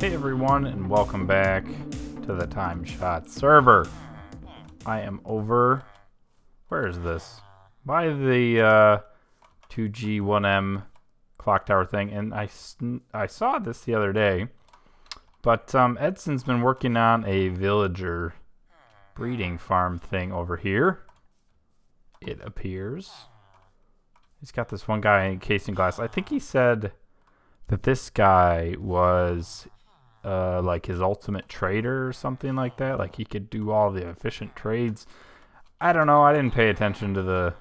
Hey everyone, and welcome back to the TimeShot Server. I am over... Where is this? By the 2G 1M clock tower thing, and I saw this the other day. But Edson's been working on a villager breeding farm thing over here. It appears. He's got this one guy encased in glass. I think he said that this guy was like his ultimate trader or something like that. Like he could do all the efficient trades. I don't know. I didn't pay attention to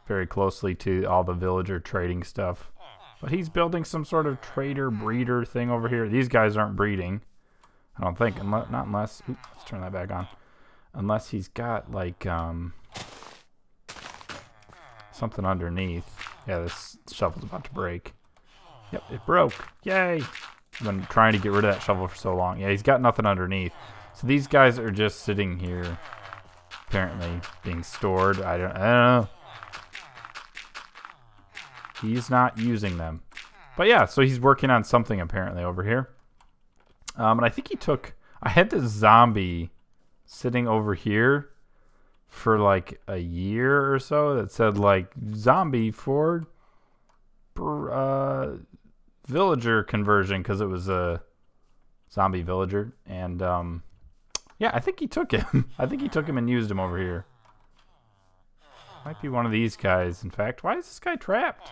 very closely to all the villager trading stuff. But he's building some sort of trader breeder thing over here. These guys aren't breeding, I don't think. Not unless... Oops, let's turn that back on. Unless he's got like something underneath. Yeah, this shovel's about to break. Yep, it broke. Yay! I've been trying to get rid of that shovel for so long. Yeah, he's got nothing underneath. So these guys are just sitting here, apparently being stored. I don't know. He's not using them. But yeah, so he's working on something apparently over here. And I think he took... I had this zombie sitting over here for like a year or so that said like zombie for villager conversion because it was a zombie villager. And yeah, I think he took him. I think he took him and used him over here. Might be one of these guys, in fact. Why is this guy trapped?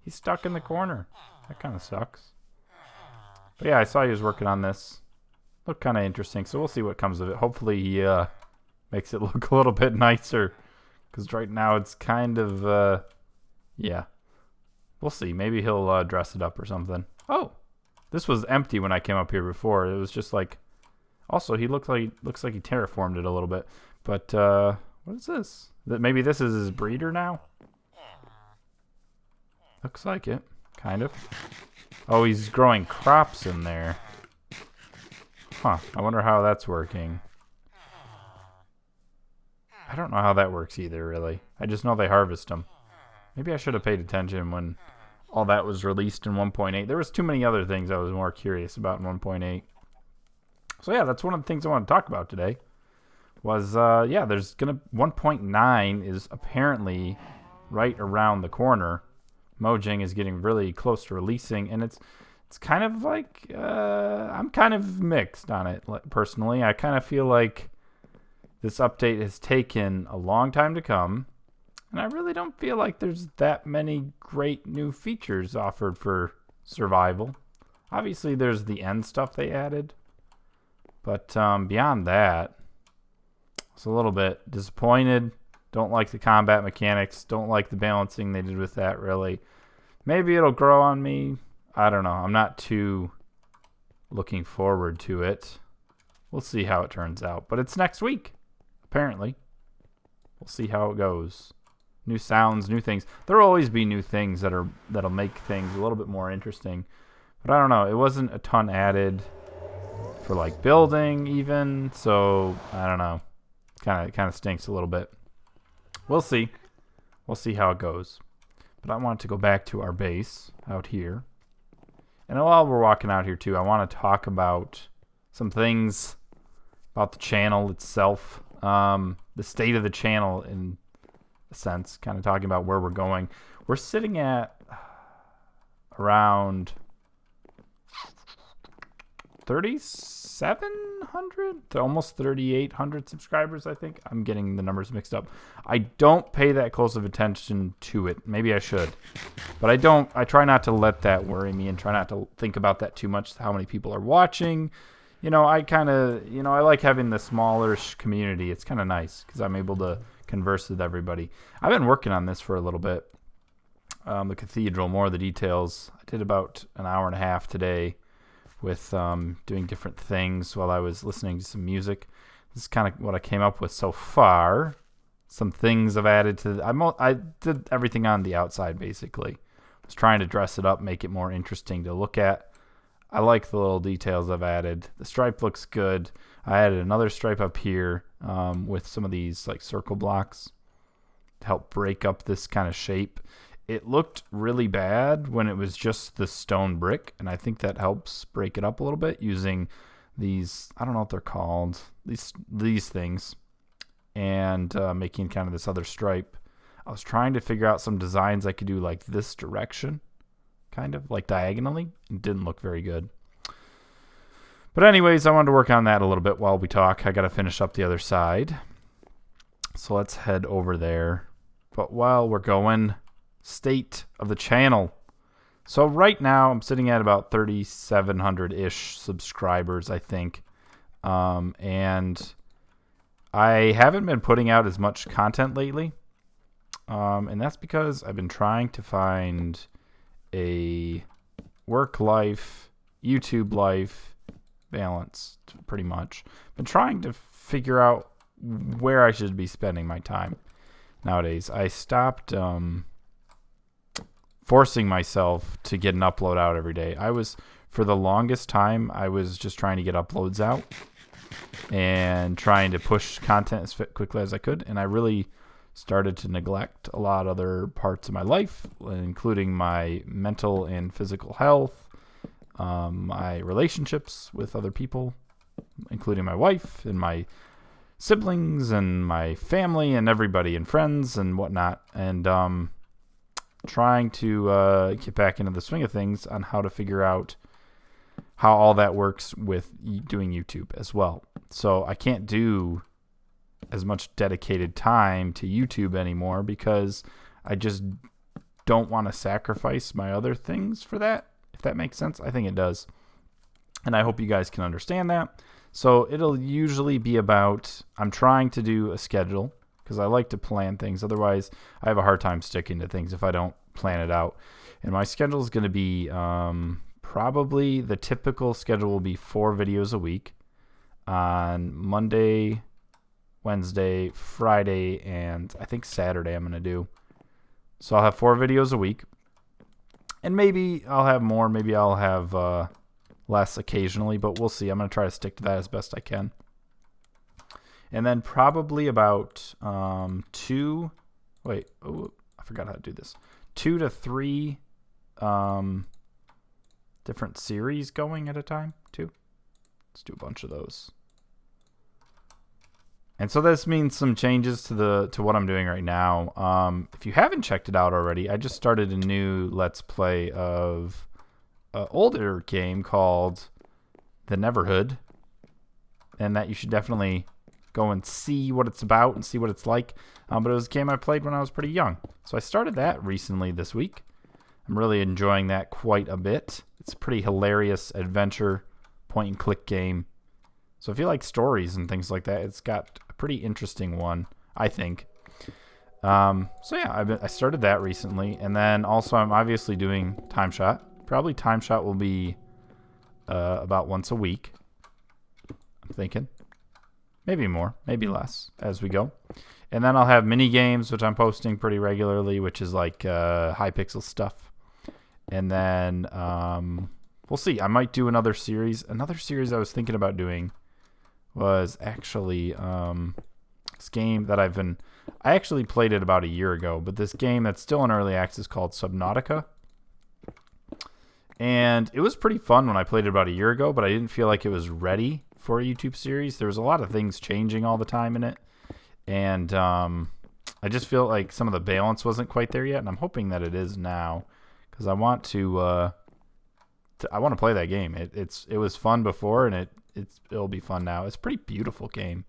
He's stuck in the corner. That kind of sucks. But yeah, I saw he was working on this. Looked kind of interesting, so we'll see what comes of it. Hopefully he makes it look a little bit nicer. Because right now it's kind of, yeah. We'll see. Maybe he'll dress it up or something. Oh! This was empty when I came up here before. It was just like... Also, he looks like he terraformed it a little bit. But, what is this? Maybe this is his breeder now? Looks like it. Kind of. Oh, he's growing crops in there. Huh. I wonder how that's working. I don't know how that works either, really. I just know they harvest them. Maybe I should have paid attention when all that was released in 1.8. There was too many other things I was more curious about in 1.8. So yeah, that's one of the things I want to talk about today. Was, yeah, there's gonna... 1.9 is apparently right around the corner. Mojang is getting really close to releasing, and it's kind of like... I'm kind of mixed on it, personally. I kind of feel like this update has taken a long time to come, and I really don't feel like there's that many great new features offered for survival. Obviously, there's the end stuff they added, but beyond that, it's a little bit disappointed. Don't like the combat mechanics. Don't like the balancing they did with that, really. Maybe it'll grow on me. I don't know. I'm not too looking forward to it. We'll see how it turns out. But it's next week, apparently. We'll see how it goes. New sounds, new things. There'll always be new things that'll make things a little bit more interesting. But I don't know. It wasn't a ton added for like building even. So I don't know. Kind of stinks a little bit. We'll see. We'll see how it goes. But I want to go back to our base out here. And while we're walking out here too, I want to talk about some things about the channel itself. The state of the channel in a sense. Kind of talking about where we're going. We're sitting at around 3,700? Almost 3,800 subscribers, I think. I'm getting the numbers mixed up. I don't pay that close of attention to it. Maybe I should. But I don't. I try not to let that worry me and try not to think about that too much, how many people are watching. You know, I kind of, I like having the smaller community. It's kind of nice because I'm able to converse with everybody. I've been working on this for a little bit. The cathedral, more of the details. I did about an hour and a half today with doing different things while I was listening to some music. This is kind of what I came up with so far. Some things I've added to... I did everything on the outside, basically. I was trying to dress it up, make it more interesting to look at. I like the little details I've added. The stripe looks good. I added another stripe up here with some of these like circle blocks to help break up this kind of shape. it looked really bad when it was just the stone brick, and I think that helps break it up a little bit using these, I don't know what they're called, these things, and making kind of this other stripe. I was trying to figure out some designs I could do like this direction, kind of like diagonally. It didn't look very good. But anyways, I wanted to work on that a little bit while we talk. I got to finish up the other side. So let's head over there. But while we're going, state of the channel. So right now I'm sitting at about 3,700-ish subscribers, I think. And I haven't been putting out as much content lately. And that's because I've been trying to find a work life, YouTube life balance, pretty much. Been trying to figure out where I should be spending my time nowadays. I stopped forcing myself to get an upload out every day. For the longest time, I was just trying to get uploads out and trying to push content as quickly as I could, and I really started to neglect a lot of other parts of my life, including my mental and physical health, my relationships with other people, including my wife and my siblings and my family and everybody and friends and whatnot, and trying to get back into the swing of things on how to figure out how all that works with doing YouTube as well. So I can't do as much dedicated time to YouTube anymore because I just don't want to sacrifice my other things for that, if that makes sense. I think it does. And I hope you guys can understand that. So it'll usually be about, I'm trying to do a schedule because I like to plan things. Otherwise, I have a hard time sticking to things if I don't plan it out. And my schedule is going to be probably the typical schedule will be 4 videos a week on Monday, Wednesday, Friday, and I think Saturday I'm going to do. So I'll have 4 videos a week. And maybe I'll have more. Maybe I'll have less occasionally, but we'll see. I'm going to try to stick to that as best I can. And then probably about 2 to 3 different series going at a time, too. Let's do a bunch of those. And so this means some changes to what I'm doing right now. If you haven't checked it out already, I just started a new Let's Play of an older game called The Neverhood, and that you should definitely go and see what it's about and see what it's like. But it was a game I played when I was pretty young. So I started that recently this week. I'm really enjoying that quite a bit. It's a pretty hilarious adventure point-and-click game. So if you like stories and things like that, it's got a pretty interesting one, I think. So yeah, I started that recently. And then also I'm obviously doing TimeShot. Probably TimeShot will be about once a week, I'm thinking. Maybe more, maybe less as we go. And then I'll have mini games, which I'm posting pretty regularly, which is like high pixel stuff. And then we'll see. I might do another series. Another series I was thinking about doing was actually this game that I actually played it about a year ago, but this game that's still in early access called Subnautica. And it was pretty fun when I played it about a year ago, but I didn't feel like it was ready for a YouTube series. There was a lot of things changing all the time in it. And I just feel like some of the balance wasn't quite there yet, and I'm hoping that it is now because I want to play that game. It was fun before, and it'll be fun now. It's a pretty beautiful game.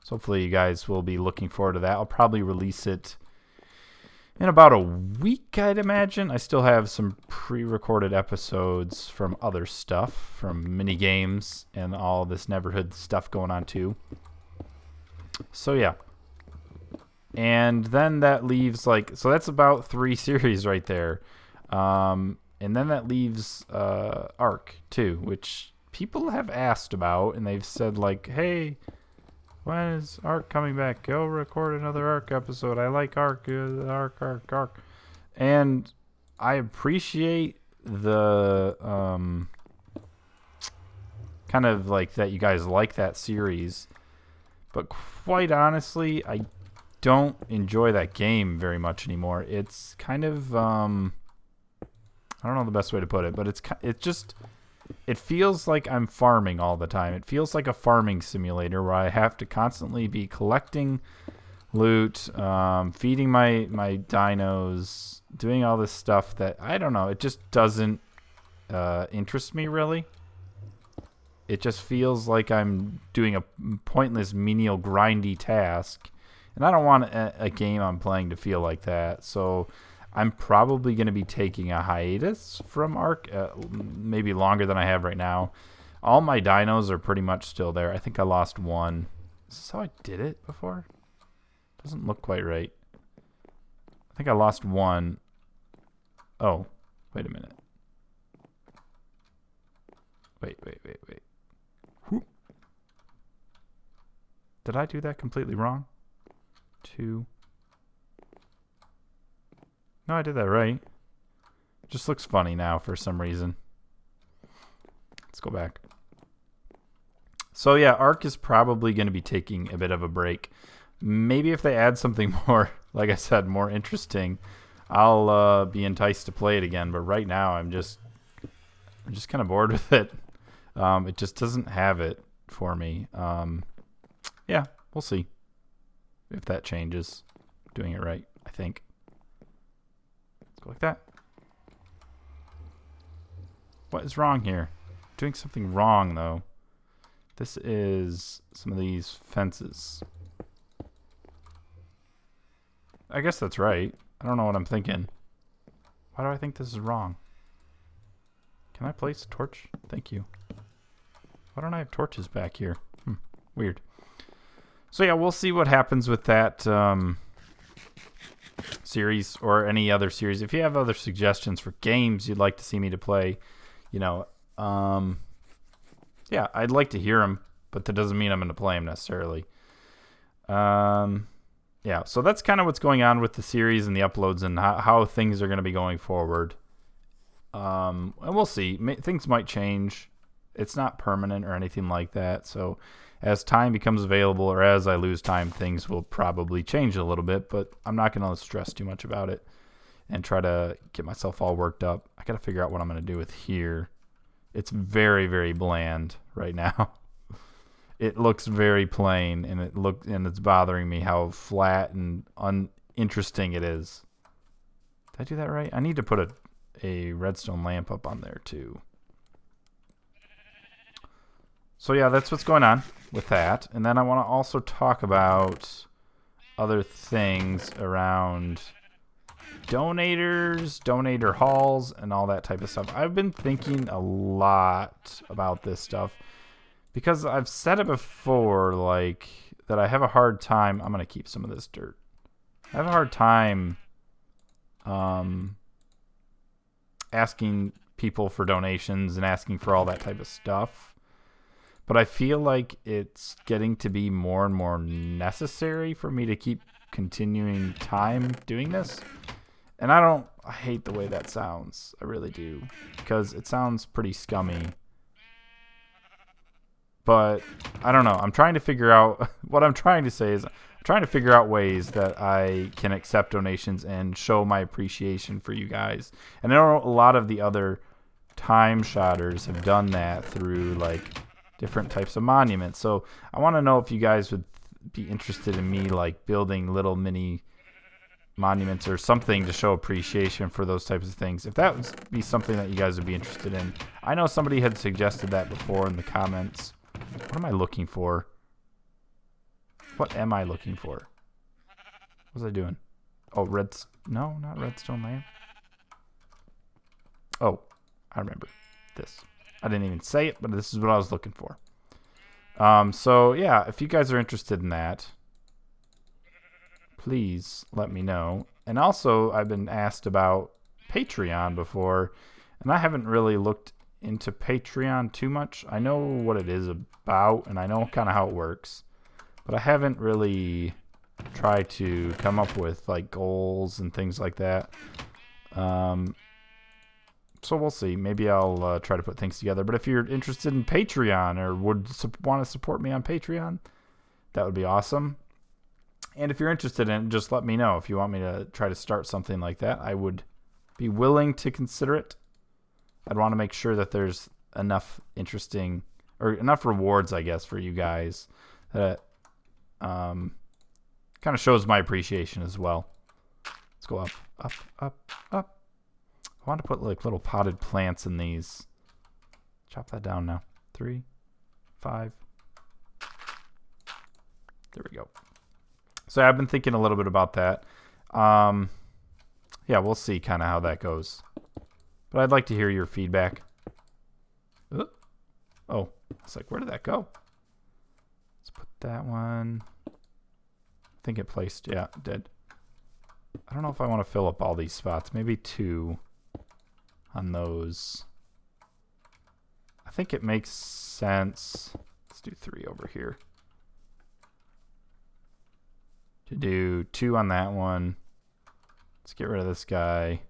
So hopefully you guys will be looking forward to that. I'll probably release it in about a week, I'd imagine. I still have some pre-recorded episodes from other stuff, from mini games and all this Neverhood stuff going on too. So yeah. And then that leaves so that's about 3 series right there. And then that leaves Ark too, which people have asked about, and they've said hey, when is Ark coming back? Go record another Ark episode. I like Ark. Ark. And I appreciate the kind of that you guys like that series. But quite honestly, I don't enjoy that game very much anymore. It's kind of I don't know the best way to put it, but it feels like I'm farming all the time. It feels like a farming simulator where I have to constantly be collecting loot, feeding my dinos, doing all this stuff that, I don't know, it just doesn't interest me really. It just feels like I'm doing a pointless, menial, grindy task. And I don't want a game I'm playing to feel like that. So I'm probably going to be taking a hiatus from Ark, maybe longer than I have right now. All my dinos are pretty much still there. I think I lost one. Is this how I did it before? Doesn't look quite right. I think I lost one. Oh, wait a minute. Wait. Whoop. Did I do that completely wrong? 2. No, I did that right. Just looks funny now for some reason. Let's go back. So yeah, Ark is probably going to be taking a bit of a break. Maybe if they add something more, like I said, more interesting, I'll be enticed to play it again. But right now, I'm just kind of bored with it. It just doesn't have it for me. Yeah, we'll see if that changes. Doing it right, I think. Let's go like that. What is wrong here? Doing something wrong, though. This is some of these fences. I guess that's right. I don't know what I'm thinking. Why do I think this is wrong? Can I place a torch? Thank you. Why don't I have torches back here? Weird. So yeah, we'll see what happens with that series or any other series. If you have other suggestions for games you'd like to see me to play, you know, yeah, I'd like to hear them, but that doesn't mean I'm going to play them necessarily. Yeah, so that's kind of what's going on with the series and the uploads and how things are going to be going forward. And we'll see. Things might change. It's not permanent or anything like that. So as time becomes available or as I lose time, things will probably change a little bit. But I'm not going to stress too much about it and try to get myself all worked up. I got to figure out what I'm going to do with here. It's very, very bland right now. It looks very plain, and it's bothering me how flat and uninteresting it is. Did I do that right? I need to put a redstone lamp up on there too. So yeah, that's what's going on with that. And then I want to also talk about other things around donators, donator halls, and all that type of stuff. I've been thinking a lot about this stuff. Because I've said it before, like, that I have a hard time... I'm going to keep some of this dirt. I have a hard time asking people for donations and asking for all that type of stuff. But I feel like it's getting to be more and more necessary for me to keep continuing time doing this. And I hate the way that sounds. I really do. Because it sounds pretty scummy. But I don't know. I'm trying to figure out what I'm trying to say is I'm trying to figure out ways that I can accept donations and show my appreciation for you guys. And I know a lot of the other TimeShotters have done that through like different types of monuments. So I want to know if you guys would be interested in me like building little mini monuments or something to show appreciation for those types of things. If that would be something that you guys would be interested in. I know somebody had suggested that before in the comments. What am I looking for? What am I looking for? What was I doing? Oh, no, not redstone lamp. Oh, I remember this. I didn't even say it, but this is what I was looking for. So yeah, if you guys are interested in that, please let me know. And also, I've been asked about Patreon before, and I haven't really looked into Patreon too much. I know what it is about, and I know kind of how it works, but I haven't really tried to come up with like goals and things like that. So we'll see. Maybe I'll try to put things together. But if you're interested in Patreon or would want to support me on Patreon, that would be awesome. And if you're interested in it, just let me know. If you want me to try to start something like that, I would be willing to consider it. I'd want to make sure that there's enough interesting or enough rewards, I guess, for you guys that kind of shows my appreciation as well. Let's go up, up, up, up. I want to put like little potted plants in these. Chop that down now. 3, 5. There we go. So I've been thinking a little bit about that. Yeah, we'll see kind of how that goes. But I'd like to hear your feedback. Oh, it's like, where did that go? Let's put that one. I think it placed, yeah, it did. I don't know if I want to fill up all these spots. Maybe 2 on those. I think it makes sense. Let's do 3 over here. To do 2 on that one. Let's get rid of this guy.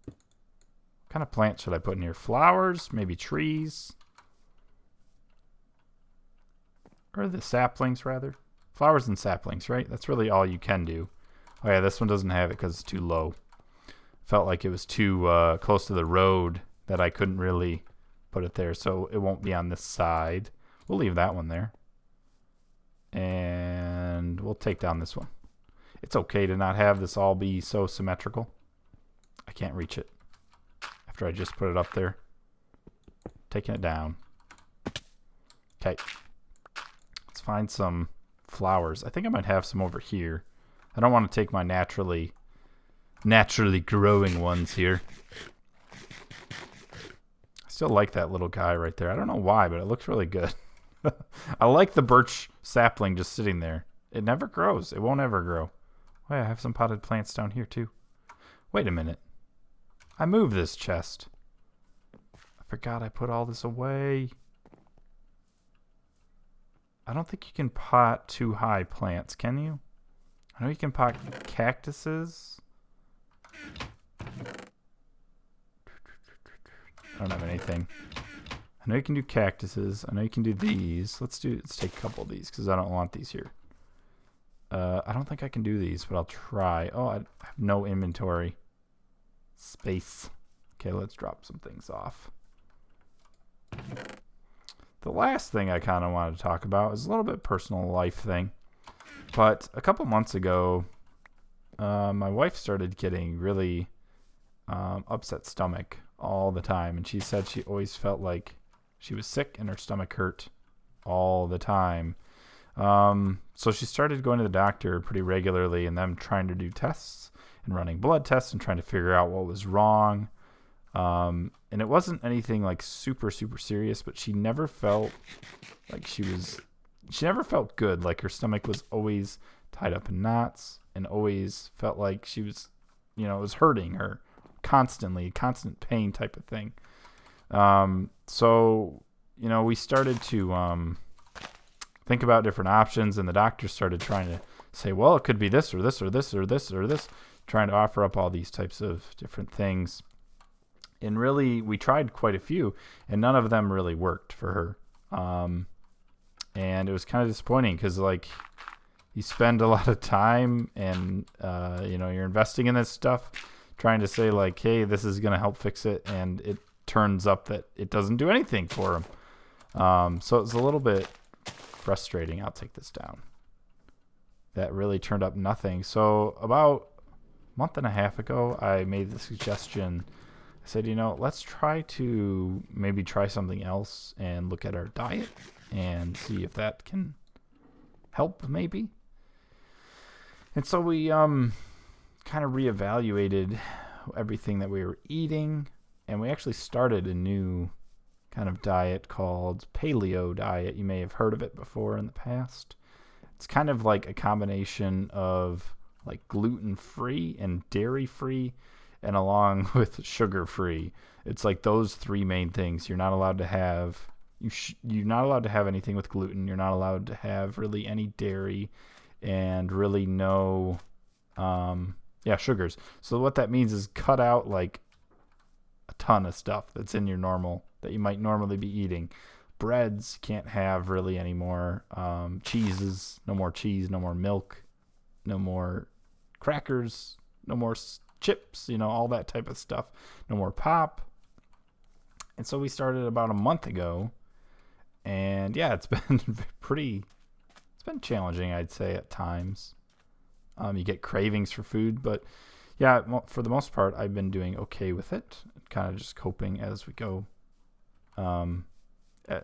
What kind of plant should I put in here? Flowers? Maybe trees? Or the saplings, rather? Flowers and saplings, right? That's really all you can do. Oh, yeah, this one doesn't have it because it's too low. Felt like it was too close to the road that I couldn't really put it there, so it won't be on this side. We'll leave that one there. And we'll take down this one. It's okay to not have this all be so symmetrical. I can't reach it after I just put it up there. Taking it down. Okay. Let's find some flowers. I think I might have some over here. I don't want to take my naturally growing ones here. I still like that little guy right there. I don't know why, but it looks really good. I like the birch sapling just sitting there. It never grows. It won't ever grow. Wait, I have some potted plants down here too. Wait a minute. I moved this chest. I forgot I put all this away. I don't think you can pot too high plants, can you? I know you can pot cactuses. I don't have anything. I know you can do cactuses. I know you can do these. Let's take a couple of these because I don't want these here. I don't think I can do these, but I'll try. Oh, I have no inventory space. Okay, let's drop some things off. The last thing I kind of wanted to talk about is a little bit personal life thing. But a couple months ago, my wife started getting really upset stomach all the time. And she said she always felt like she was sick and her stomach hurt all the time. So she started going to the doctor pretty regularly and them trying to do tests and running blood tests and trying to figure out what was wrong. And it wasn't anything like super, super serious, but she never felt like she never felt good. Like her stomach was always tied up in knots and always felt like she was, it was hurting her constantly, constant pain type of thing. So, we started to think about different options, and the doctor started trying to say, well, it could be this or this or this or this or this, trying to offer up all these types of different things. And really, we tried quite a few, and none of them really worked for her. And it was kind of disappointing because, you spend a lot of time and, you're investing in this stuff, trying to say, hey, this is going to help fix it, and it turns up that it doesn't do anything for them. So it's a little bit frustrating. I'll take this down. That really turned up nothing. So about a month and a half ago, I made the suggestion. I said, let's try to maybe try something else and look at our diet and see if that can help maybe. And so we kind of reevaluated everything that we were eating, and we actually started a new kind of diet called paleo diet. You may have heard of it before in the past. It's kind of like a combination of gluten-free and dairy-free, and along with sugar-free. It's like those three main things. You're not allowed to have you're not allowed to have anything with gluten. You're not allowed to have really any dairy, and really no sugars. So what that means is cut out a ton of stuff that's in your that you might normally be eating. Breads can't have really anymore. Cheeses, no more cheese, no more milk. no more crackers, no more chips, all that type of stuff, no more pop. And so we started about a month ago, and yeah, it's been it's been challenging, I'd say, at times. You get cravings for food, but yeah, for the most part, I've been doing okay with it, kind of just coping as we go.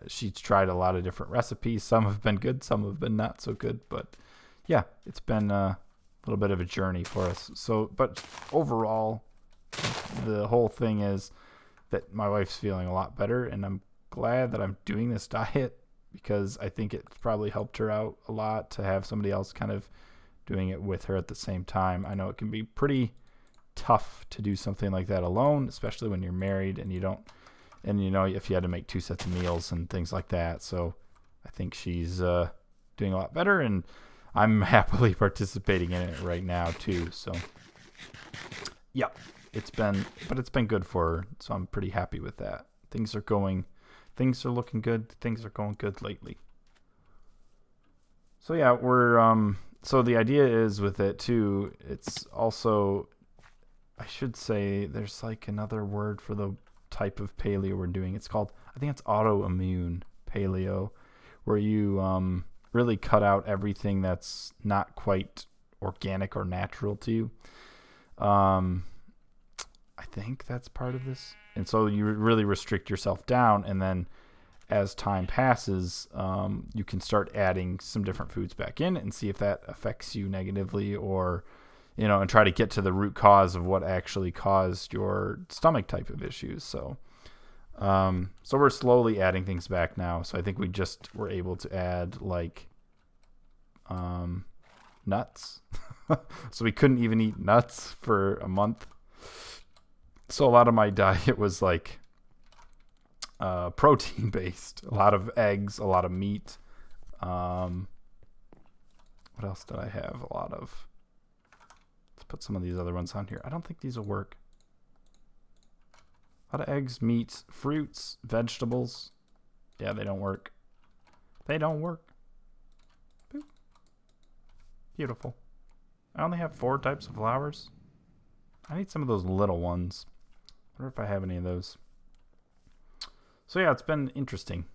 She's tried a lot of different recipes. Some have been good, some have been not so good, but yeah, it's been a little bit of a journey for us. So, but overall, the whole thing is that my wife's feeling a lot better, and I'm glad that I'm doing this diet because I think it's probably helped her out a lot to have somebody else kind of doing it with her at the same time. I know it can be pretty tough to do something like that alone, especially when you're married and you don't, and if you had to make 2 sets of meals and things like that. So I think she's doing a lot better, and I'm happily participating in it right now too. So yeah, it's been good for her. So I'm pretty happy with that. Things are looking good. Things are going good lately. So yeah, so the idea is with it too, it's also, I should say, there's like another word for the type of paleo we're doing. It's called, I think it's autoimmune paleo, where you really cut out everything that's not quite organic or natural to you. I think that's part of this. And so you really restrict yourself down, and then as time passes, you can start adding some different foods back in and see if that affects you negatively, or and try to get to the root cause of what actually caused your stomach type of issues. So we're slowly adding things back now. So I think we just were able to add like nuts. So we couldn't even eat nuts for a month. So a lot of my diet was like protein based, a lot of eggs, a lot of meat. What else did I have? A lot of, let's put some of these other ones on here. I don't think these will work. A lot of eggs, meat, fruits, vegetables. Yeah, they don't work. They don't work. Boop. Beautiful. I only have 4 types of flowers. I need some of those little ones. I wonder if I have any of those. So yeah, it's been interesting.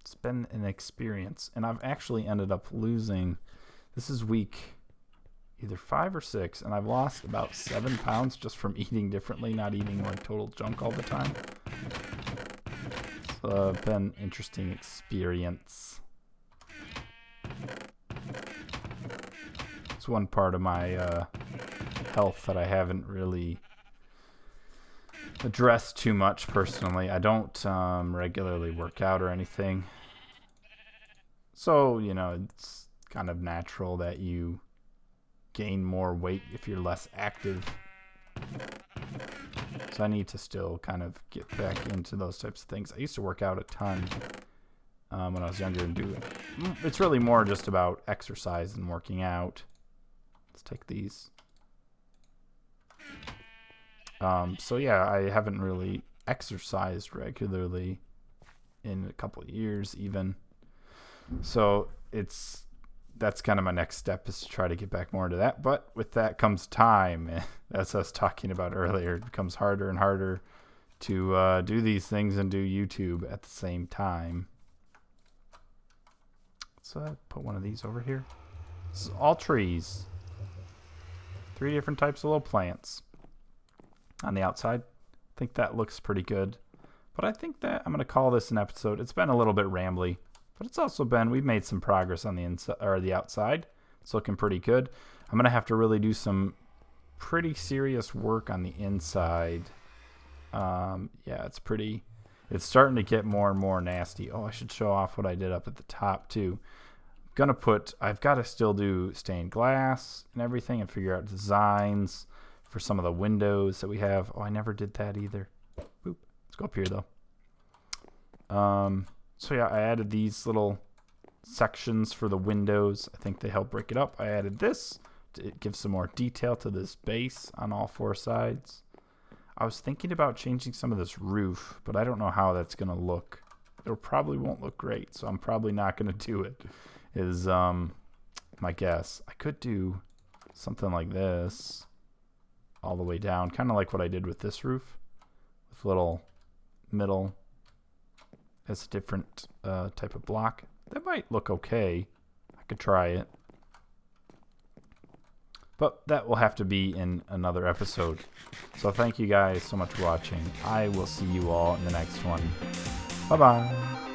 It's been an experience. And I've actually ended up losing, this is week either 5 or 6, and I've lost about 7 pounds just from eating differently, not eating like total junk all the time. So it's been an interesting experience. It's one part of my health that I haven't really addressed too much personally. I don't regularly work out or anything. So, it's kind of natural that you gain more weight if you're less active. So I need to still kind of get back into those types of things. I used to work out a ton when I was younger and do it. It's really more just about exercise and working out. Let's take these. So yeah, I haven't really exercised regularly in a couple of years even. So that's kind of my next step, is to try to get back more into that. But with that comes time. As I was talking about earlier, it becomes harder and harder to do these things and do YouTube at the same time. So put one of these over here. This is all trees. 3 different types of little plants on the outside. I think that looks pretty good. But I think that I'm going to call this an episode. It's been a little bit rambly, but it's also been, we've made some progress on the inside or the outside. It's looking pretty good. I'm going to have to really do some pretty serious work on the inside. Yeah, it's starting to get more and more nasty. Oh, I should show off what I did up at the top too. I've got to still do stained glass and everything and figure out designs for some of the windows that we have. Oh, I never did that either. Boop. Let's go up here though. So yeah, I added these little sections for the windows. I think they help break it up. I added this to give some more detail to this base on all 4 sides. I was thinking about changing some of this roof, but I don't know how that's going to look. It probably won't look great, so I'm probably not going to do it, is my guess. I could do something like this all the way down, kind of like what I did with this roof, with little middle. It's a different type of block. That might look okay. I could try it. But that will have to be in another episode. So thank you guys so much for watching. I will see you all in the next one. Bye-bye.